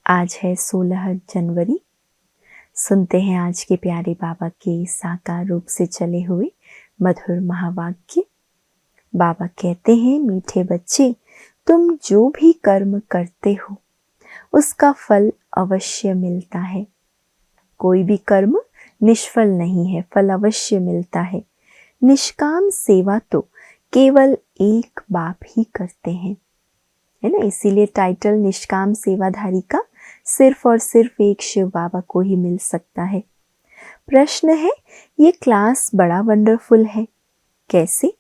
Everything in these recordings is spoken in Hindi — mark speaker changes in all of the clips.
Speaker 1: आज है 16 जनवरी। सुनते हैं आज के प्यारे बाबा के साकार रूप से चले हुए मधुर महावाक्य। बाबा कहते हैं, मीठे बच्चे, तुम जो भी कर्म करते हो उसका फल अवश्य मिलता है। कोई भी कर्म निष्फल नहीं है, फल अवश्य मिलता है। निष्काम सेवा तो केवल एक बाप ही करते हैं, है ना। इसीलिए टाइटल निष्काम सेवाधारी का सिर्फ और सिर्फ एक शिव बाबा को ही मिल सकता है। प्रश्न है, ये क्लास बड़ा वंडरफुल है, कैसे?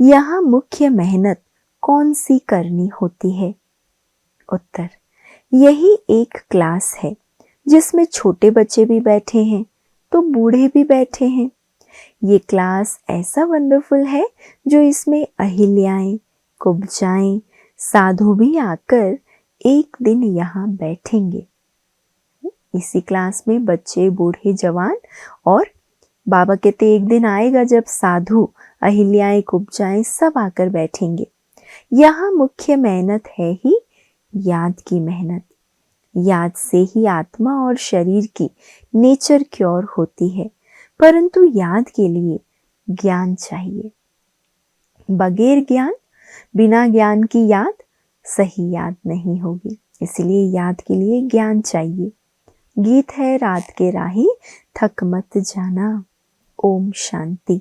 Speaker 1: यहाँ मुख्य मेहनत कौन सी करनी होती है? उत्तर, यही एक क्लास है जिसमें छोटे बच्चे भी बैठे हैं तो बूढ़े भी बैठे हैं। ये क्लास ऐसा वंडरफुल है जो इसमें अहिल्याएं, कुब्जाएं, साधु भी आकर एक दिन यहाँ बैठेंगे। इसी क्लास में बच्चे, बूढ़े, जवान और बाबा कहते एक दिन आएगा जब साधु, अहिल्याएं, कुब्जाएं सब आकर बैठेंगे। यहाँ मुख्य मेहनत है ही याद की मेहनत। याद से ही आत्मा और शरीर की नेचर क्योर होती है, परंतु याद के लिए ज्ञान चाहिए। बगैर ज्ञान, बिना ज्ञान की याद सही याद नहीं होगी, इसलिए याद के लिए ज्ञान चाहिए। गीत है रात के राही, थक मत जाना। ओम शांति।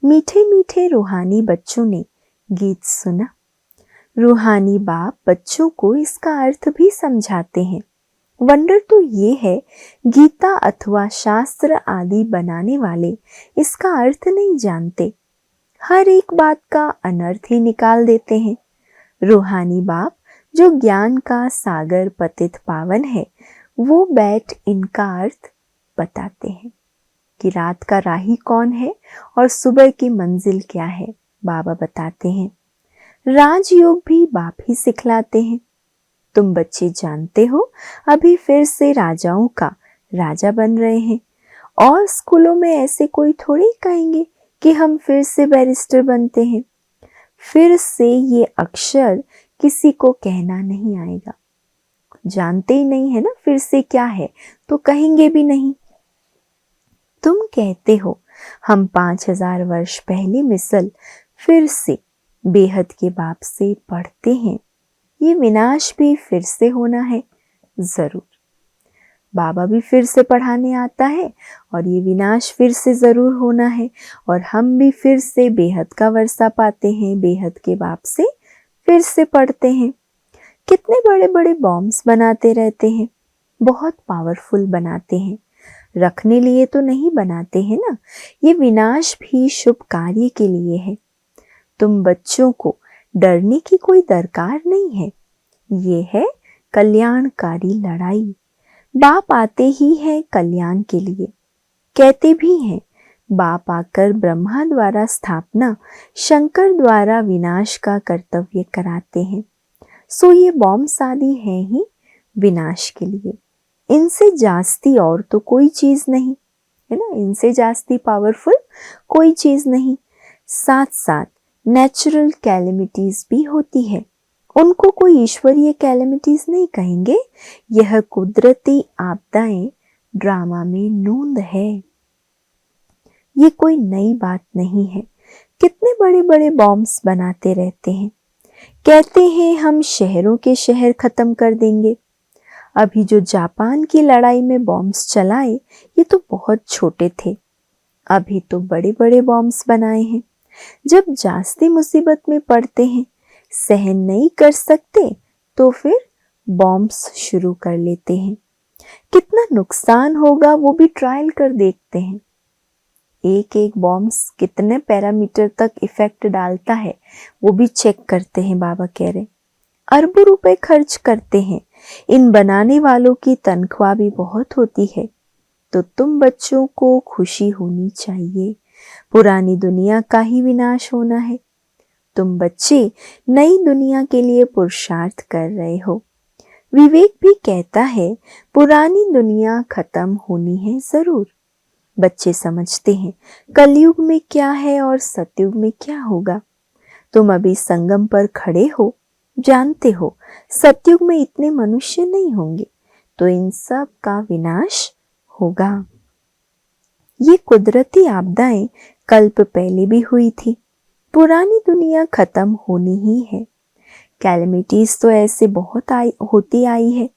Speaker 1: मीठे मीठे रूहानी बच्चों ने गीत सुना। रूहानी बाप बच्चों को इसका अर्थ भी समझाते हैं। वंडर तो ये है, गीता अथवा शास्त्र आदि बनाने वाले इसका अर्थ नहीं जानते, हर एक बात का अनर्थ ही निकाल देते हैं। रूहानी बाप जो ज्ञान का सागर पतित पावन है, वो बैठ इनका अर्थ बताते हैं कि रात का राही कौन है और सुबह की मंजिल क्या है। बाबा बताते हैं। राजयोग भी बाप ही सिखलाते हैं। तुम बच्चे जानते हो, अभी फिर से राजाओं का राजा बन रहे हैं और स्कूलों में ऐसे कोई थोड़ी कहेंगे कि हम फिर से बैरिस्टर बनते हैं। फिर से ये अक्षर किसी को कहना नहीं आएगा, जानते ही नहीं है ना फिर से क्या है, तो कहेंगे भी नहीं। तुम कहते हो हम 5000 वर्ष पहले मिसल फिर से बेहद के बाप से पढ़ते हैं, ये विनाश भी फिर से होना है। जरूर, बाबा भी फिर से पढ़ाने आता है और ये विनाश फिर से जरूर होना है, और हम भी फिर से बेहद का वर्षा पाते हैं, बेहद के बाप से फिर से पढ़ते हैं। कितने बड़े बड़े बॉम्ब्स बनाते रहते हैं, बहुत पावरफुल बनाते हैं, रखने लिए तो नहीं बनाते हैं ना। ये विनाश भी शुभ कार्य के लिए है। तुम बच्चों को डरने की कोई दरकार नहीं है, ये है कल्याणकारी लड़ाई। बाप आते ही है कल्याण के लिए, कहते भी हैं बाप आकर ब्रह्मा द्वारा स्थापना, शंकर द्वारा विनाश का कर्तव्य कराते हैं। सो ये बॉम्ब्स आदि हैं ही विनाश के लिए, इनसे जास्ती और तो कोई चीज नहीं है ना, इनसे जास्ती पावरफुल कोई चीज नहीं। साथ साथ नेचुरल कैलेमिटीज भी होती है, उनको कोई ईश्वरीय कैलेमिटीज नहीं कहेंगे। यह कुदरती आपदाएं ड्रामा में नूंद है, ये कोई नई बात नहीं है। कितने बड़े बड़े बॉम्ब्स बनाते रहते हैं, कहते हैं हम शहरों के शहर खत्म कर देंगे। अभी जो जापान की लड़ाई में बॉम्ब्स चलाए, ये तो बहुत छोटे थे, अभी तो बड़े बड़े बॉम्ब्स बनाए हैं। जब जास्ती मुसीबत में पड़ते हैं, सहन नहीं कर सकते, तो फिर बॉम्ब्स शुरू कर लेते हैं। कितना नुकसान होगा वो भी ट्रायल कर देखते हैं। एक एक बॉम्ब्स कितने पैरामीटर तक इफेक्ट डालता है वो भी चेक करते हैं। बाबा कह रहे अरबों रुपए खर्च करते हैं, इन बनाने वालों की तनख्वाह भी बहुत होती है। तो तुम बच्चों को खुशी होनी चाहिए, पुरानी दुनिया का ही विनाश होना है। तुम बच्चे नई दुनिया के लिए पुरुषार्थ कर रहे हो। विवेक भी कहता है पुरानी दुनिया खत्म होनी है जरूर। बच्चे समझते हैं कलयुग में क्या है और सतयुग में क्या होगा। तुम अभी संगम पर खड़े हो, जानते हो सतयुग में इतने मनुष्य नहीं होंगे, तो इन सब का विनाश होगा। ये कुदरती आपदाएं कल्प पहले भी हुई थी। पुरानी दुनिया खत्म होनी ही है। कैलेमिटीज तो ऐसे बहुत होती आई है,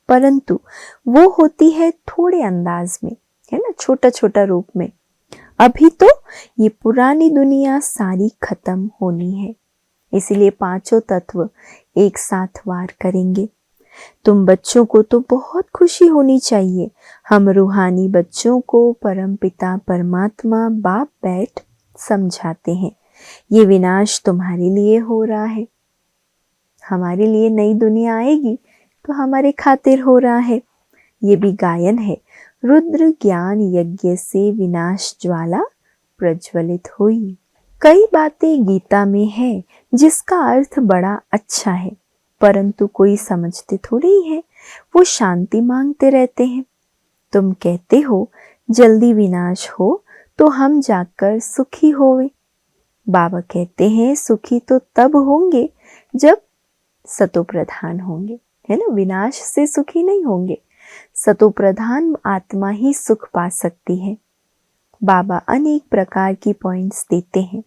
Speaker 1: परंतु वो होती है थोड़े अंदाज में, है ना, छोटा छोटा रूप में। अभी तो ये पुरानी दुनिया सारी खत्म होनी है, इसीलिए पांचों तत्व एक साथ वार करेंगे। तुम बच्चों को तो बहुत खुशी होनी चाहिए। हम रूहानी बच्चों को परमपिता परमात्मा बाप बैठ समझाते हैं, ये विनाश तुम्हारे लिए हो रहा है। हमारे लिए नई दुनिया आएगी तो हमारे खातिर हो रहा है। ये भी गायन है, रुद्र ज्ञान यज्ञ से विनाश ज्वाला प्रज्वलित हुई। कई बातें गीता में है जिसका अर्थ बड़ा अच्छा है, परंतु कोई समझते थोड़े ही है, वो शांति मांगते रहते हैं। तुम कहते हो जल्दी विनाश हो तो हम जाकर सुखी होवे। बाबा कहते हैं सुखी तो तब होंगे जब सतो प्रधान होंगे, है ना, विनाश से सुखी नहीं होंगे। सतो प्रधान आत्मा ही सुख पा सकती है। बाबा अनेक प्रकार की पॉइंट्स देते हैं,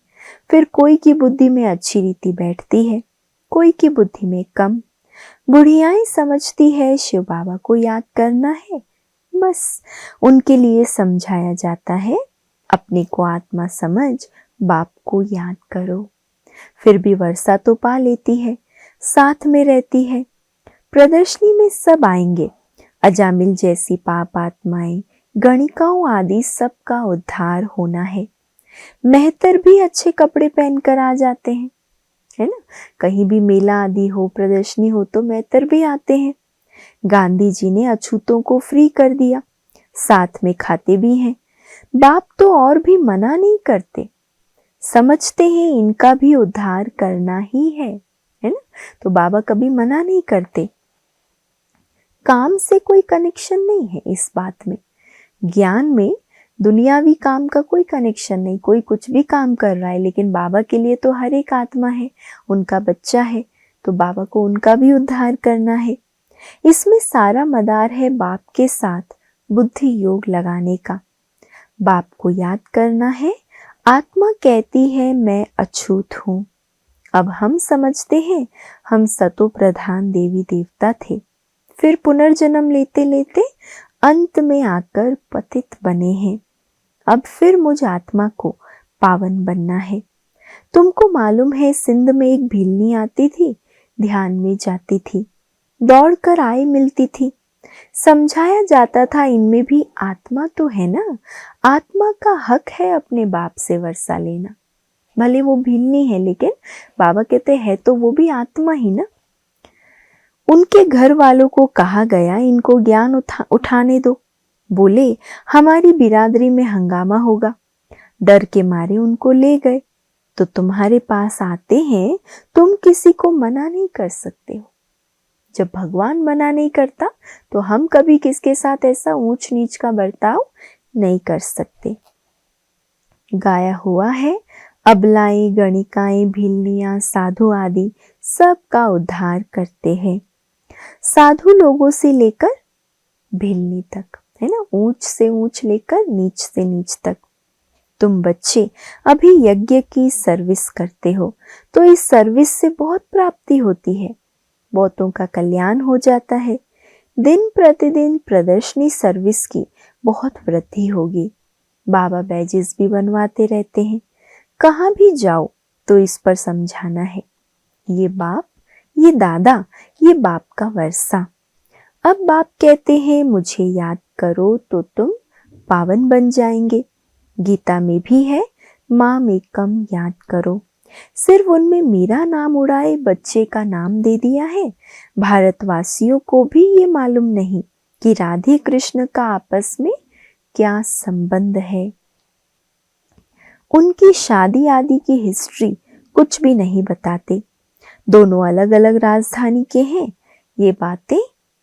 Speaker 1: फिर कोई की बुद्धि में अच्छी रीति बैठती है, कोई की बुद्धि में कम। बुढ़ियाएं समझती है शिव बाबा को याद करना है, बस उनके लिए समझाया जाता है अपने को आत्मा समझ बाप को याद करो। फिर भी वर्षा तो पा लेती है, साथ में रहती है। प्रदर्शनी में सब आएंगे, अजामिल जैसी पाप आत्माएं, गणिकाओं आदि सबका उद्धार होना है। मेहतर भी अच्छे कपड़े पहनकर आ जाते हैं, है ना, कहीं भी मेला आदि हो, प्रदर्शनी हो तो मेहतर भी आते हैं। गांधी जी ने अछूतों को फ्री कर दिया, साथ में खाते भी हैं। बाप तो और भी मना नहीं करते, समझते हैं इनका भी उद्धार करना ही है ना, तो बाबा कभी मना नहीं करते। काम से कोई कनेक्शन नहीं है इस बात में। ज्ञान में दुनियावी काम का कोई कनेक्शन नहीं, कोई कुछ भी काम कर रहा है, लेकिन बाबा के लिए तो हर एक आत्मा है, उनका बच्चा है, तो बाबा को उनका भी उद्धार करना है। इसमें सारा मदार है बाप के साथ बुद्धि योग लगाने का। बाप को याद करना है। आत्मा कहती है मैं अछूत हूँ। अब हम समझते हैं हम सतो प्रधान देवी देवता थे, फिर पुनर्जन्म लेते लेते अंत में आकर पतित बने हैं। अब फिर मुझ आत्मा को पावन बनना है। तुमको मालूम है सिंध में एक भीलनी आती थी, ध्यान में जाती थी, दौड़कर आए मिलती थी। समझाया जाता था इनमें भी आत्मा तो है ना, आत्मा का हक है अपने बाप से वर्षा लेना। भले वो भीलनी है, लेकिन बाबा कहते हैं तो वो भी आत्मा ही ना। उनके घर वालों को कहा गया इनको ज्ञान उठाने दो। बोले हमारी बिरादरी में हंगामा होगा। डर के मारे उनको ले गए। तो तुम्हारे पास आते हैं, तुम किसी को मना नहीं कर सकते हो। जब भगवान मना नहीं करता तो हम कभी किसके साथ ऐसा ऊंच नीच का बर्ताव नहीं कर सकते। गाया हुआ है अबलाएं, गणिकाएं, भीलनियां, साधु आदि सबका उद्धार करते हैं। साधु लोगों से लेकर भीलनी तक, है ना, ऊंच से ऊंच लेकर नीच से नीच तक। तुम बच्चे अभी यज्ञ की सर्विस करते हो, तो इस सर्विस से बहुत प्राप्ति होती है, बहुतों का कल्याण हो जाता है। दिन प्रतिदिन प्रदर्शनी सर्विस की बहुत वृद्धि होगी। बाबा बैजेस भी बनवाते रहते हैं। कहाँ भी जाओ तो इस पर समझाना है, ये बाप, ये दादा, ये बाप का वर्षा। अब बाप कहते हैं मुझे याद करो तो तुम पावन बन जाएंगे। गीता में भी है माम एकम याद करो। सिर्फ उनमें मेरा नाम उड़ाए बच्चे का नाम दे दिया है। भारतवासियों को भी ये मालूम नहीं कि राधे कृष्ण का आपस में क्या संबंध है। उनकी शादी आदि की हिस्ट्री कुछ भी नहीं बताते। दोनों अलग अलग राजधानी के हैं। ये बातें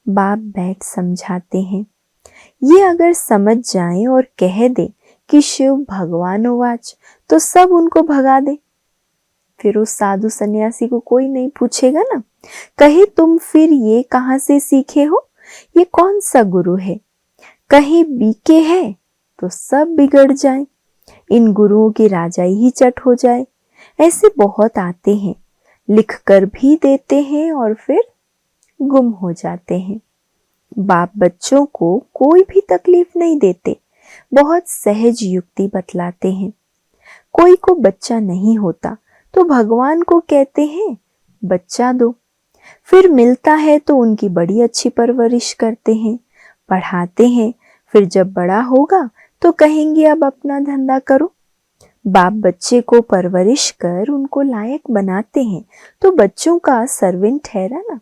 Speaker 1: बाप बैठ समझाते हैं। ये अगर समझ जाएं और कह दे कि शिव भगवान वाच, तो सब उनको भगा दे। फिर उस साधु सन्यासी को कोई नहीं पूछेगा ना। कहे तुम फिर ये कहां से सीखे हो, ये कौन सा गुरु है, कहीं बीके है तो सब बिगड़ जाए, इन गुरुओं की राजाई ही चट हो जाए। ऐसे बहुत आते हैं, लिख कर भी देते हैं और फिर गुम हो जाते हैं। बाप बच्चों को कोई भी तकलीफ नहीं देते, बहुत सहज युक्ति बतलाते हैं। कोई को बच्चा नहीं होता तो भगवान को कहते हैं बच्चा दो, फिर मिलता है तो उनकी बड़ी अच्छी परवरिश करते हैं, पढ़ाते हैं, फिर जब बड़ा होगा तो कहेंगे अब अपना धंधा करो। बाप बच्चे को परवरिश कर उनको लायक बनाते हैं तो बच्चों का सर्वेंट ठहरा ना।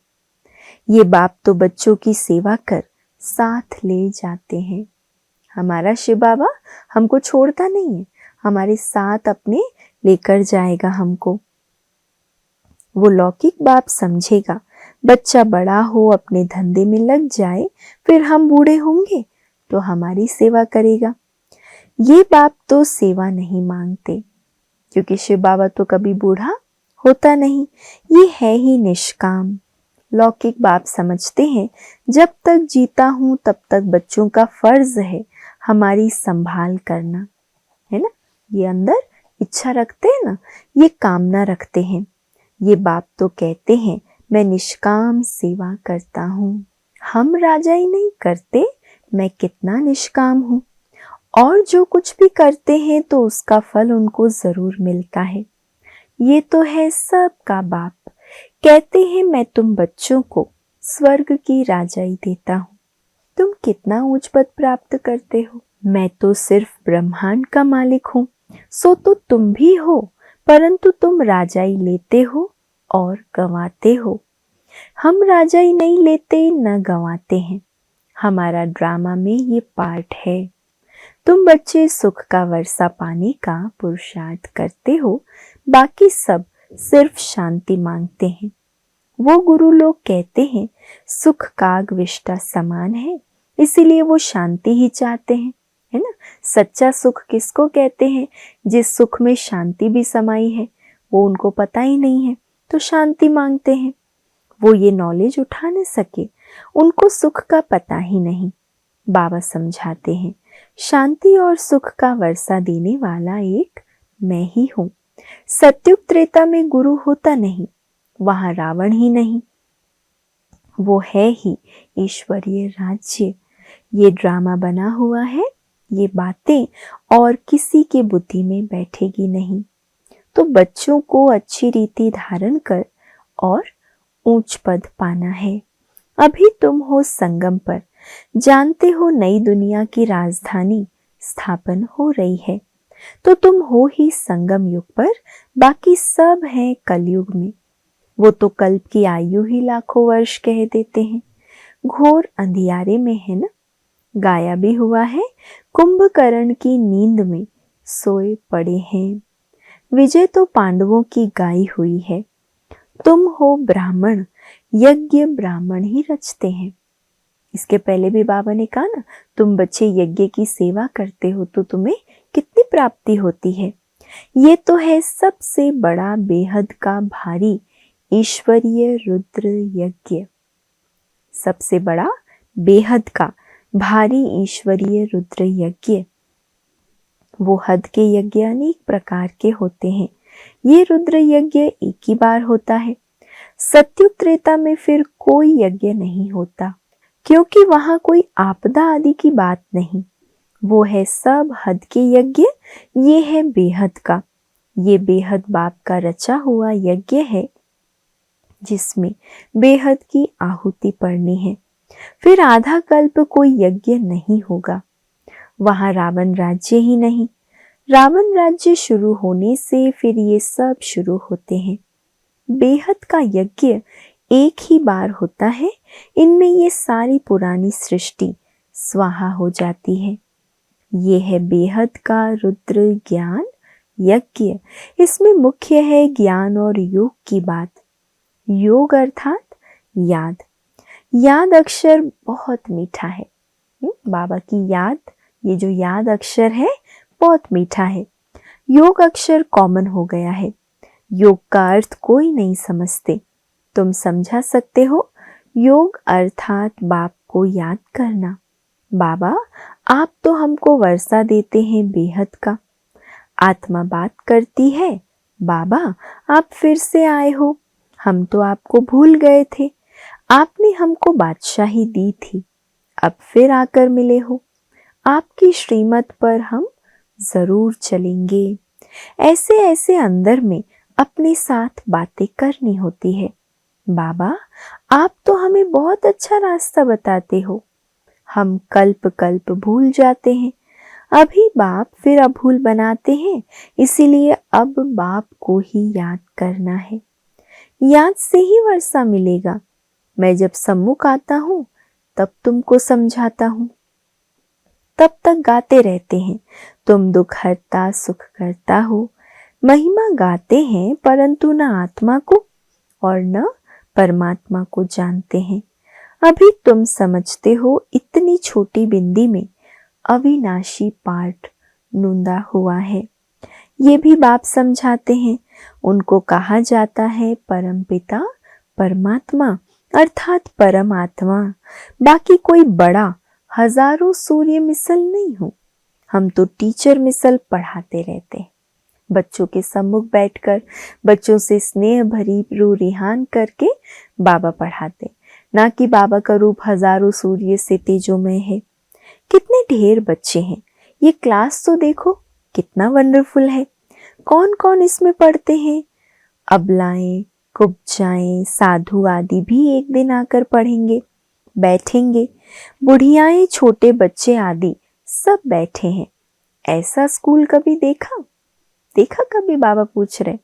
Speaker 1: ये बाप तो बच्चों की सेवा कर साथ ले जाते हैं। हमारा शिव बाबा हमको छोड़ता नहीं है, हमारे साथ अपने लेकर जाएगा हमको। वो लौकिक बाप समझेगा बच्चा बड़ा हो अपने धंधे में लग जाए, फिर हम बूढ़े होंगे तो हमारी सेवा करेगा। ये बाप तो सेवा नहीं मांगते, क्योंकि शिव बाबा तो कभी बूढ़ा होता नहीं, ये है ही निष्काम। लौकिक बाप समझते हैं जब तक जीता हूं तब तक बच्चों का फर्ज है हमारी संभाल करना, है ना। ये अंदर इच्छा रखते हैं ना, ये कामना रखते हैं। ये बाप तो कहते हैं मैं निष्काम सेवा करता हूँ। हम राजाई नहीं करते, मैं कितना निष्काम हूँ, और जो कुछ भी करते हैं तो उसका फल उनको जरूर मिलता है। ये तो है सबका बाप, कहते हैं मैं तुम बच्चों को स्वर्ग की राजाई देता हूँ। तुम कितना उच्च पद प्राप्त करते हो, मैं तो सिर्फ ब्रह्मांड का मालिक हूँ, सो तो तुम भी हो, परंतु तुम राजाई लेते हो और गंवाते हो। हम राजाई नहीं लेते न गंवाते हैं, हमारा ड्रामा में ये पार्ट है। तुम बच्चे सुख का वर्षा पाने का पुरुषार्थ करते हो, बाकी सब सिर्फ शांति मांगते हैं। वो गुरु लोग कहते हैं सुख काग विष्टा समान है, इसीलिए वो शांति ही चाहते हैं, है ना। सच्चा सुख किसको कहते हैं, जिस सुख में शांति भी समाई है, वो उनको पता ही नहीं है तो शांति मांगते हैं। वो ये नॉलेज उठा न सके, उनको सुख का पता ही नहीं। बाबा समझाते हैं शांति और सुख का वर्षा देने वाला एक मैं ही हूँ। सत्युग त्रेता में गुरु होता नहीं, वहां रावण ही नहीं, वो है ही ईश्वरीय राज्य। ये ड्रामा बना हुआ है, ये बातें और किसी के बुद्धि में बैठेगी नहीं। तो बच्चों को अच्छी रीति धारण कर और ऊंच पद पाना है। अभी तुम हो संगम पर, जानते हो नई दुनिया की राजधानी स्थापन हो रही है, तो तुम हो ही संगम युग पर, बाकी सब है कलयुग में। वो तो कल्प की आयु ही लाखों वर्ष कह देते हैं, घोर अंधियारे में है ना। गाया भी हुआ है कुंभकर्ण की नींद में सोए पड़े हैं, विजय तो पांडवों की गाई हुई है। तुम हो ब्राह्मण, यज्ञ ब्राह्मण ही रचते हैं। इसके पहले भी बाबा ने कहा ना, तुम बच्चे यज्ञ की सेवा करते हो तो तुम्हें कितनी प्राप्ति होती है। ये तो है सबसे बड़ा बेहद का भारी ईश्वरीय रुद्र यज्ञ, सबसे बड़ा बेहद का भारी ईश्वरीय रुद्र यज्ञ। वो हद के यज्ञ अनेक प्रकार के होते हैं, ये रुद्र यज्ञ एक ही बार होता है। सत्युग त्रेता में फिर कोई यज्ञ नहीं होता, क्योंकि वहां कोई आपदा आदि की बात नहीं। वो है सब हद के यज्ञ, ये है बेहद का। ये बेहद बाप का रचा हुआ यज्ञ है, जिसमें बेहद की आहुति पड़नी है। फिर आधा कल्प कोई यज्ञ नहीं होगा। वहां रावण राज्य ही नहीं, रावण राज्य शुरू होने से फिर ये सब शुरू होते हैं। बेहद का यज्ञ एक ही बार होता है, इनमें ये सारी पुरानी सृष्टि स्वाहा हो जाती है। ये है बेहद का रुद्र ज्ञान यज्ञ। इसमें मुख्य है ज्ञान और योग की बात। योग अर्थात याद। याद अक्षर बहुत मीठा है। बाबा की याद, ये जो याद अक्षर है बहुत मीठा है। योग अक्षर कॉमन हो गया है, योग का अर्थ कोई नहीं समझते। तुम समझा सकते हो, योग अर्थात बाप को याद करना। बाबा, आप तो हमको वर्षा देते हैं बेहद का। आत्मा बात करती है, बाबा आप फिर से आए हो, हम तो आपको भूल गए थे। आपने हमको बादशाही दी थी, अब फिर आकर मिले हो। आपकी श्रीमत पर हम जरूर चलेंगे। ऐसे ऐसे अंदर में अपने साथ बातें करनी होती है। बाबा, आप तो हमें बहुत अच्छा रास्ता बताते हो। हम कल्प कल्प भूल जाते हैं, अभी बाप फिर अभूल बनाते हैं, इसीलिए अब बाप को ही याद करना है। याद से ही वर्षा मिलेगा। मैं जब सम्मुख आता हूँ तब तुमको समझाता हूँ। तब तक गाते रहते हैं, तुम दुख हरता सुख करता हो। महिमा गाते हैं परंतु न आत्मा को और न परमात्मा को जानते हैं। अभी तुम समझते हो इतनी छोटी बिंदी में अविनाशी पाठ नूंदा हुआ है। ये भी बाप समझाते हैं। उनको कहा जाता है परमपिता परमात्मा अर्थात परमात्मा। बाकी कोई बड़ा हजारों सूर्य मिसल नहीं हूँ। हम तो टीचर मिसल पढ़ाते रहते हैं। बच्चों के सम्मुख बैठकर बच्चों से स्नेह भरी रू रिहान करके बाबा पढ़ाते, ना कि बाबा का रूप हजारों सूर्य से तेजोमय है। कितने ढेर बच्चे हैं, ये क्लास तो देखो कितना वंडरफुल है। कौन कौन इसमें पढ़ते हैं? अबलाएं, कुब्जाएं, साधु आदि भी एक दिन आकर पढ़ेंगे, बैठेंगे। बुढ़ियाएं, छोटे बच्चे आदि सब बैठे हैं। ऐसा स्कूल कभी देखा? देखा कभी? बाबा पूछ रहे।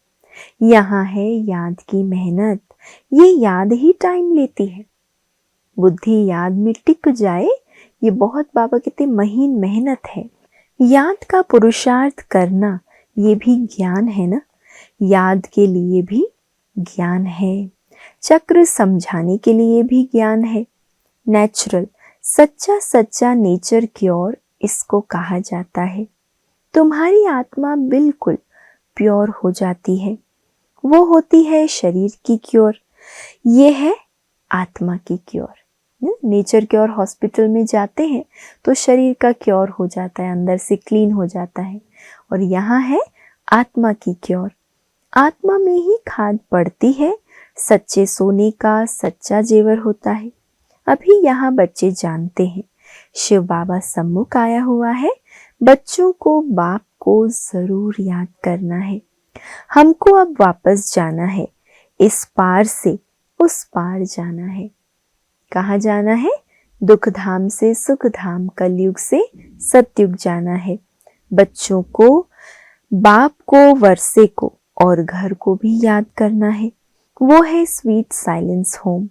Speaker 1: यहाँ है याद की मेहनत। ये याद ही टाइम लेती है। बुद्धि याद में टिक जाए, ये बहुत बाबा कहते महीन मेहनत है। याद का पुरुषार्थ करना ये भी ज्ञान है ना। याद के लिए भी ज्ञान है, चक्र समझाने के लिए भी ज्ञान है। नेचुरल, सच्चा सच्चा नेचर क्योर इसको कहा जाता है। तुम्हारी आत्मा बिल्कुल प्योर हो जाती है, वो होती है शरीर की क्योर। ये है आत्मा की क्योर। नेचर क्योर हॉस्पिटल में जाते हैं तो शरीर का क्योर हो जाता है, अंदर से क्लीन हो जाता है। और यहाँ है आत्मा की क्योर। आत्मा में ही खाद पड़ती है, सच्चे सोने का सच्चा जेवर होता है। अभी यहाँ बच्चे जानते हैं शिव बाबा सम्मुख आया हुआ है। बच्चों को बाप को जरूर याद करना है। हमको अब वापस जाना है, इस पार से उस पार जाना है। कहाँ जाना है? दुख धाम से सुख धाम, कलयुग से सतयुग जाना है। बच्चों को, बाप को, वर्षे को और घर को भी याद करना है। वो है स्वीट साइलेंस होम।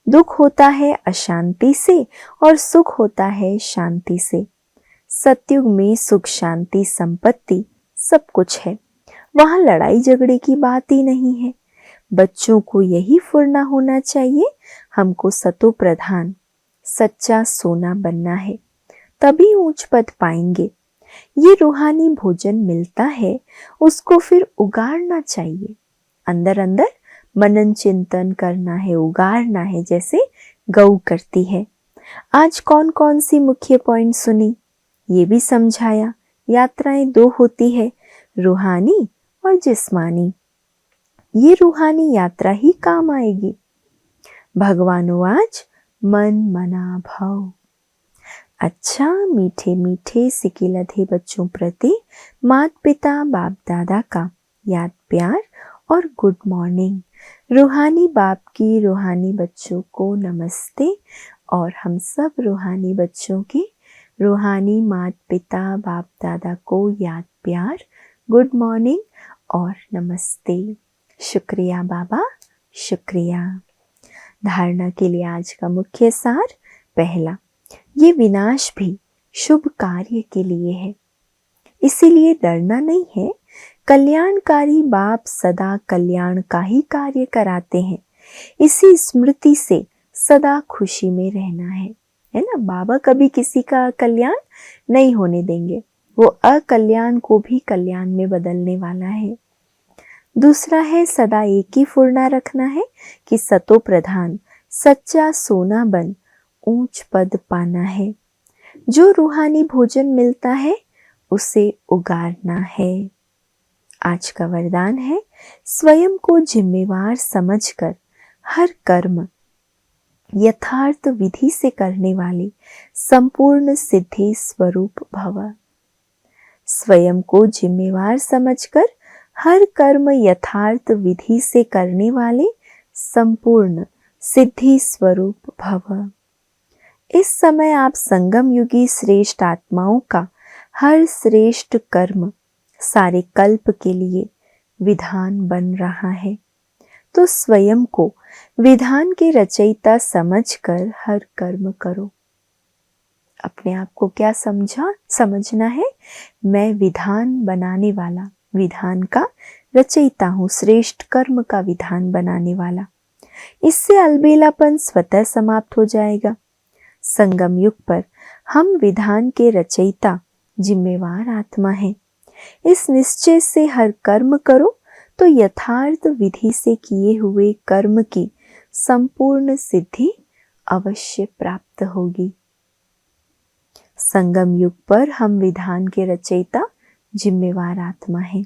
Speaker 1: दुख होता है अशांति से और सुख होता है शांति से। सतयुग में सुख शांति संपत्ति सब कुछ है, वहां लड़ाई झगड़े की बात ही नहीं है। बच्चों को यही फुरना होना चाहिए, हमको सतो प्रधान सच्चा सोना बनना है, तभी ऊंच पद पाएंगे। ये रूहानी भोजन मिलता है, उसको फिर उगाड़ना चाहिए। अंदर अंदर मनन चिंतन करना है, उगाड़ना है, जैसे गौ करती है। आज कौन कौन सी मुख्य पॉइंट सुनी, ये भी समझाया। यात्राएं दो होती है, रूहानी और जिस्मानी। ये रूहानी यात्रा ही काम आएगी। भगवानो आज मन मना भाव। अच्छा, मीठे मीठे सिके लधे बच्चों प्रति माता पिता बाप दादा का याद प्यार और गुड मॉर्निंग। रूहानी बाप की रूहानी बच्चों को नमस्ते, और हम सब रूहानी बच्चों की रूहानी माता पिता बाप दादा को याद प्यार, गुड मॉर्निंग और नमस्ते। शुक्रिया बाबा, शुक्रिया। धारणा के लिए आज का मुख्य सार। पहला, ये विनाश भी शुभ कार्य के लिए है, इसीलिए डरना नहीं है। कल्याणकारी बाप सदा कल्याण का ही कार्य कराते हैं, इसी स्मृति से सदा खुशी में रहना है ना। बाबा कभी किसी का कल्याण नहीं होने देंगे, वो अकल्याण को भी कल्याण में बदलने वाला है। दूसरा है सदा एक ही फुरना रखना है कि सतो प्रधान सच्चा सोना बन ऊंच पद पाना है। जो रूहानी भोजन मिलता है उसे उगारना है। आज का वरदान है, स्वयं को जिम्मेवार समझकर हर कर्म यथार्थ विधि से करने वाले संपूर्ण सिद्धि स्वरूप भव। स्वयं को जिम्मेवार समझकर हर कर्म यथार्थ विधि से करने वाले संपूर्ण सिद्धि स्वरूप भव। इस समय आप संगम युगी श्रेष्ठ आत्माओं का हर श्रेष्ठ कर्म सारे कल्प के लिए विधान बन रहा है, तो स्वयं को विधान के रचयिता समझकर हर कर्म करो। अपने आप को क्या समझना है? मैं विधान बनाने वाला, विधान का रचयिता हूँ, श्रेष्ठ कर्म का विधान बनाने वाला। इससे अलबेलापन स्वतः समाप्त हो जाएगा। संगम युग पर हम विधान के रचयिता, जिम्मेवार आत्मा हैं। इस निश्चय से हर कर्म करो तो यथार्थ विधि से किए हुए कर्म की संपूर्ण सिद्धि अवश्य प्राप्त होगी। संगम युग पर हम विधान के रचयिता, जिम्मेवार आत्मा हैं।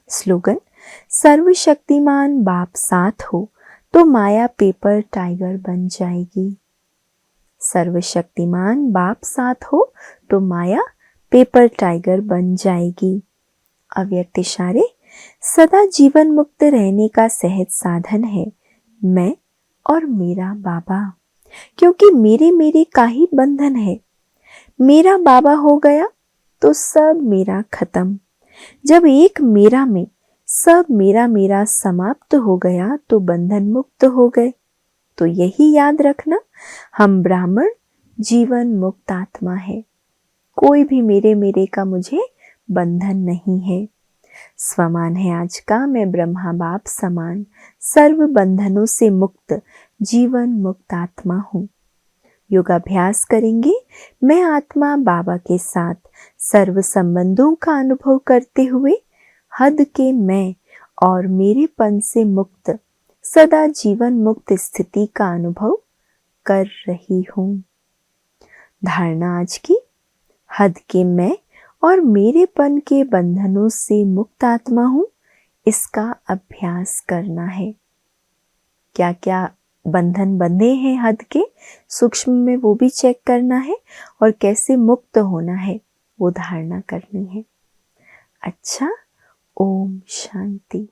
Speaker 1: स्लोगन, सर्वशक्तिमान बाप साथ हो तो माया पेपर टाइगर बन जाएगी। सर्वशक्तिमान बाप साथ हो तो माया पेपर टाइगर बन जाएगी। अव्यक्त इशारे, सदा जीवन मुक्त रहने का सहज साधन है मैं और मेरा बाबा, क्योंकि मेरे का ही बंधन है। मेरा बाबा हो गया तो सब मेरा खत्म। जब एक मेरा में सब मेरा समाप्त हो गया तो बंधन मुक्त हो गए। तो यही याद रखना, हम ब्राह्मण जीवन मुक्त आत्मा है। कोई भी मेरे का मुझे बंधन नहीं है। स्वमान है आज का मैं ब्रह्मा बाप समान, सर्व बंधनों से मुक्त जीवन मुक्त आत्मा हूँ। योगाभ्यास करेंगे मैं आत्मा बाबा के साथ सर्व संबंधों का अनुभव करते हुए हद के मैं और मेरेपन से मुक्त सदा जीवन मुक्त स्थिति का अनुभव कर रही हूँ। धारणा आज की, हद के मैं और मेरेपन के बंधनों से मुक्त आत्मा हूँ, इसका अभ्यास करना है। क्या क्या बंधन बंधे हैं हद के, सूक्ष्म में वो भी चेक करना है और कैसे मुक्त होना है वो धारणा करनी है। अच्छा, ओम शांति।